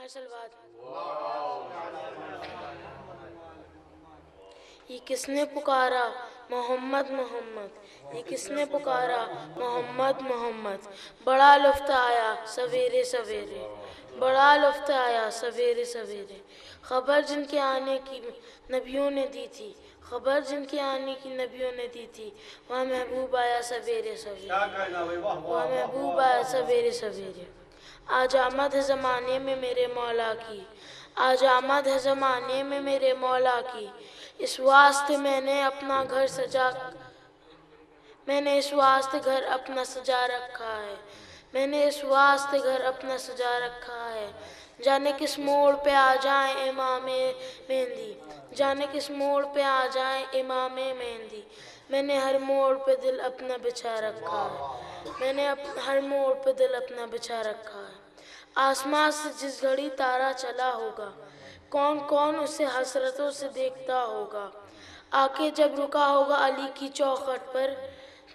صلوات۔ یہ کس نے پکارا محمد محمد، یہ کس نے پکارا محمد محمد، بڑا لطف آیا سویرے سویرے، بڑا لطف آیا سویرے سویرے، خبر جن کے آنے کی نبیوں نے دی تھی، خبر جن کے آنے کی نبیوں نے دی تھی، وہاں محبوب آیا سویرے سویرے، وہاں محبوب آیا سویرے سویرے۔ آج آمد ہے زمانے میں میرے مولا کی، آج آمد ہے زمانے میں میرے مولا کی، اس واسطے میں نے اپنا گھر سجا، میں نے اس واسطے گھر اپنا سجا رکھا ہے، میں نے اس واسطے گھر اپنا سجا رکھا ہے، جانے کس موڑ پہ آ جائیں امام مہندی، جانے کس موڑ پہ آ جائیں امام مہندی، میں نے ہر موڑ پہ دل اپنا بچھا رکھا ہے، میں نے ہر موڑ پہ دل اپنا بچھا رکھا ہے۔ آسمان سے جس گھڑی تارا چلا ہوگا، کون کون اسے حسرتوں سے دیکھتا ہوگا، آ کے جب رکا ہوگا علی کی چوکھٹ پر،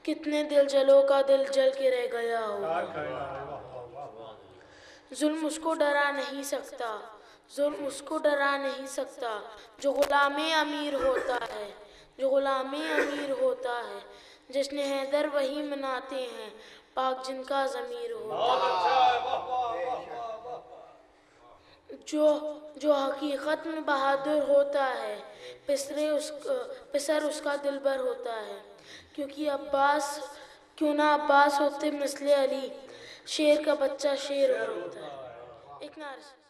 کتنے دل جلوں کا دل جل کے رہ گیا ہوگا۔ ظلم اس کو ڈرا نہیں سکتا، ظلم اس کو ڈرا نہیں سکتا، جو غلام امیر ہوتا ہے، جو غلام امیر ہوتا ہے، جشن حیدر وہی مناتے ہیں پاک جن کا ضمیر ہوتا ہے، جو حقیقت میں بہادر ہوتا ہے، پسر اس کا دلبر ہوتا ہے، کیوں نہ عباس ہوتے مثل علی، شیر کا بچہ شیر ہوتا ہے۔ ایک نعرہ